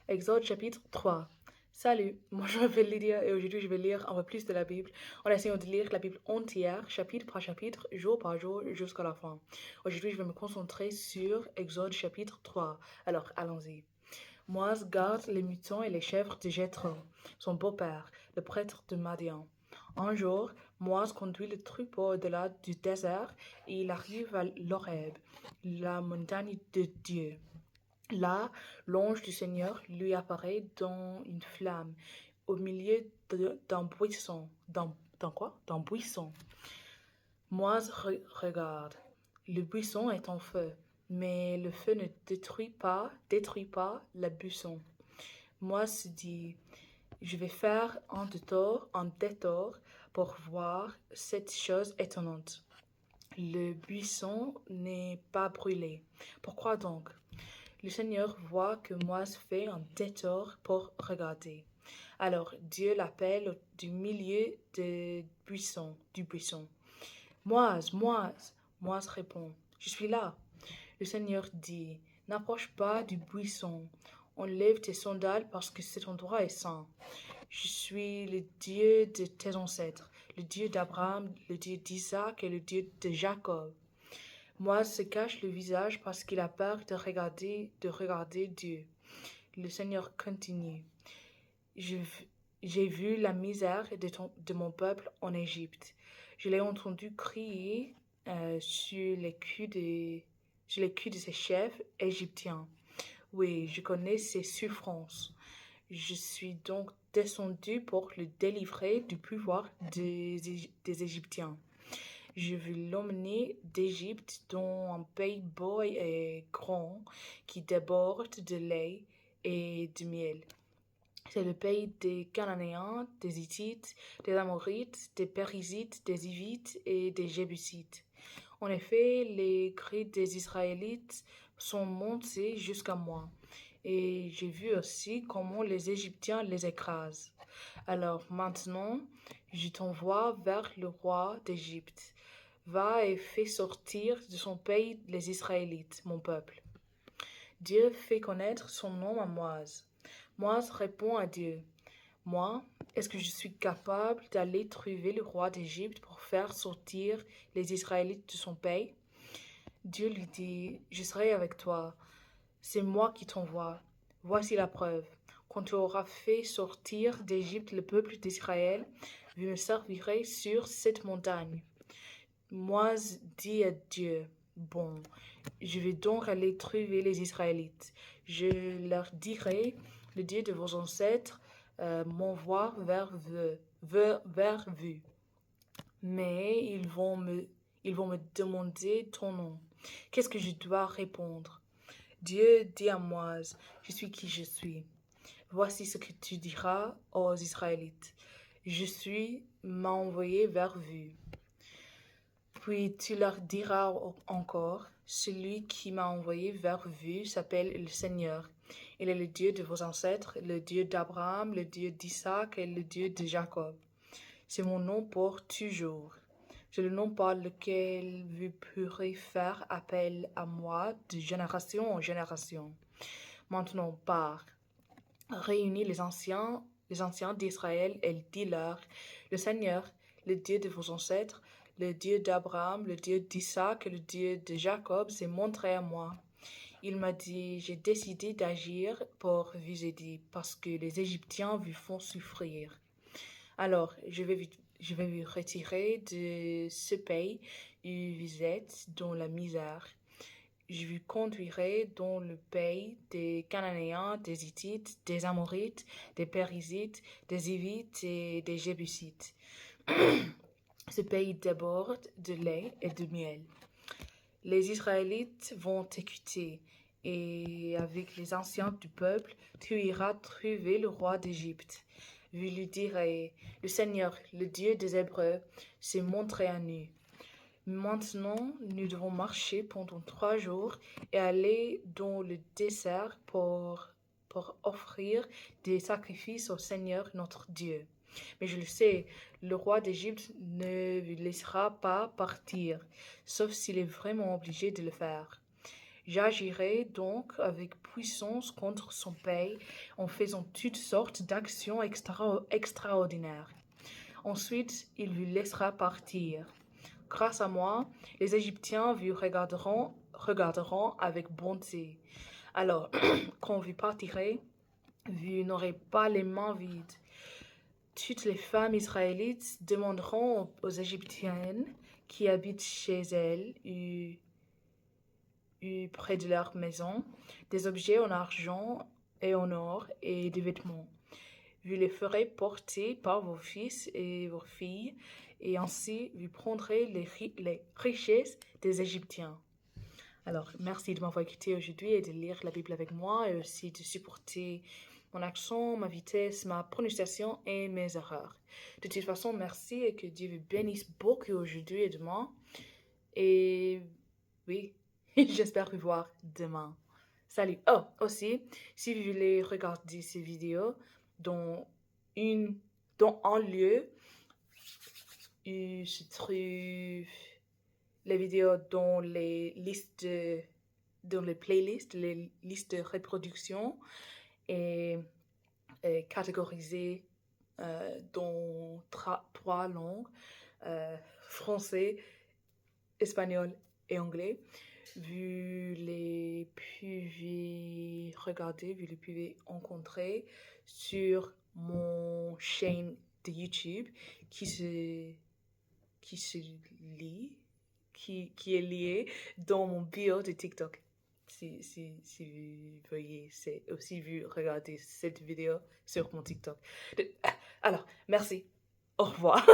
Exode chapitre 3. Salut, moi je m'appelle Lydia et aujourd'hui je vais lire un peu plus de la Bible en essayant de lire la Bible entière, chapitre par chapitre, jour par jour, jusqu'à la fin. Aujourd'hui je vais me concentrer sur Exode chapitre 3. Alors allons-y. Moïse garde les moutons et les chèvres de Jéthro, son beau-père, le prêtre de Madian. Un jour, Moïse conduit le troupeau au-delà du désert et il arrive à l'Horeb, la montagne de Dieu. Là, l'ange du Seigneur lui apparaît dans une flamme, au milieu d'un buisson. Dans quoi? D'un buisson. Moïse regarde. Le buisson est en feu, mais le feu ne détruit pas le buisson. Moïse se dit, je vais faire un détour pour voir cette chose étonnante. Le buisson n'est pas brûlé. Pourquoi donc? Le Seigneur voit que Moïse fait un détour pour regarder. Alors Dieu l'appelle du milieu du buisson. Moïse, Moïse. Moïse répond, je suis là. Le Seigneur dit, n'approche pas du buisson. Enlève tes sandales parce que cet endroit est saint. Je suis le Dieu de tes ancêtres, le Dieu d'Abraham, le Dieu d'Isaac et le Dieu de Jacob. Moïse se cache le visage parce qu'il a peur de regarder Dieu. Le Seigneur continue. J'ai vu la misère de mon peuple en Égypte. Je l'ai entendu crier sur les culs de ses chefs égyptiens. Oui, je connais ses souffrances. Je suis donc descendu pour le délivrer du pouvoir des Égyptiens. Je veux l'emmener d'Égypte dans un pays beau et grand qui déborde de lait et de miel. C'est le pays des Cananéens, des Hittites, des Amorites, des Périzites, des Hivites et des Jébusites. En effet, les cris des Israélites sont montés jusqu'à moi, et j'ai vu aussi comment les Égyptiens les écrasent. Alors maintenant, je t'envoie vers le roi d'Égypte. Va et fais sortir de son pays les Israélites, mon peuple. Dieu fait connaître son nom à Moïse. Moïse répond à Dieu. Moi, est-ce que je suis capable d'aller trouver le roi d'Égypte pour faire sortir les Israélites de son pays? Dieu lui dit, je serai avec toi. C'est moi qui t'envoie. Voici la preuve. Quand tu auras fait sortir d'Égypte le peuple d'Israël, vous me servirez sur cette montagne. Moïse dit à Dieu, bon, je vais donc aller trouver les Israélites. Je leur dirai, le Dieu de vos ancêtres m'envoie vers vous. Mais ils vont me demander ton nom. Qu'est-ce que je dois répondre? Dieu dit à Moïse, je suis qui je suis. Voici ce que tu diras aux Israélites. Je suis m'a envoyé vers vous. Puis tu leur diras encore, celui qui m'a envoyé vers vous s'appelle le Seigneur. Il est le Dieu de vos ancêtres, le Dieu d'Abraham, le Dieu d'Isaac et le Dieu de Jacob. C'est mon nom pour toujours. C'est le nom par lequel vous pourrez faire appel à moi de génération en génération. Maintenant, pars. Réunis les anciens d'Israël et dis-leur, le Seigneur, le Dieu de vos ancêtres, le Dieu d'Abraham, le Dieu d'Isaac et le Dieu de Jacob s'est montré à moi. Il m'a dit, j'ai décidé d'agir pour vous aider parce que les Égyptiens vous font souffrir. Alors, je vais vous retirer de ce pays où vous êtes dans la misère. Je vous conduirai dans le pays des Cananéens, des Hittites, des Amorites, des Périzites, des Hivites et des Jébusites. Ce pays déborde de lait et de miel. Les Israélites vont t'écouter, et avec les anciens du peuple, tu iras trouver le roi d'Égypte. Vous lui direz, le Seigneur, le Dieu des Hébreux, s'est montré à nous. Maintenant, nous devons marcher pendant 3 jours et aller dans le désert pour offrir des sacrifices au Seigneur notre Dieu. Mais je le sais, le roi d'Égypte ne vous laissera pas partir, sauf s'il est vraiment obligé de le faire. J'agirai donc avec puissance contre son pays en faisant toutes sortes d'actions extraordinaires. Ensuite, il vous laissera partir. Grâce à moi, les Égyptiens vous regarderont avec bonté. Alors, quand vous partirez, vous n'aurez pas les mains vides. Toutes les femmes israélites demanderont aux Égyptiennes qui habitent chez elles ou près de leur maison des objets en argent et en or et des vêtements. Vous les ferez porter par vos fils et vos filles, et ainsi vous prendrez les richesses des Égyptiens. Alors, merci de m'avoir écouté aujourd'hui et de lire la Bible avec moi, et aussi de supporter mon accent, ma vitesse, ma prononciation et mes erreurs. De toute façon, merci et que Dieu vous bénisse beaucoup aujourd'hui et demain. Et oui, j'espère vous voir demain. Salut. Oh, aussi, si vous voulez regarder ces vidéos dans un lieu où se trouvent les vidéos dans les listes, dans les playlists, les listes de reproduction et catégorisées dans trois langues, français, espagnol et anglais. Vous les pouvez regarder, vous les pouvez rencontrer sur mon chaîne de YouTube qui est lié dans mon bio de TikTok. Si vous voyez, c'est aussi vous regardez cette vidéo sur mon TikTok. Alors, merci. Au revoir.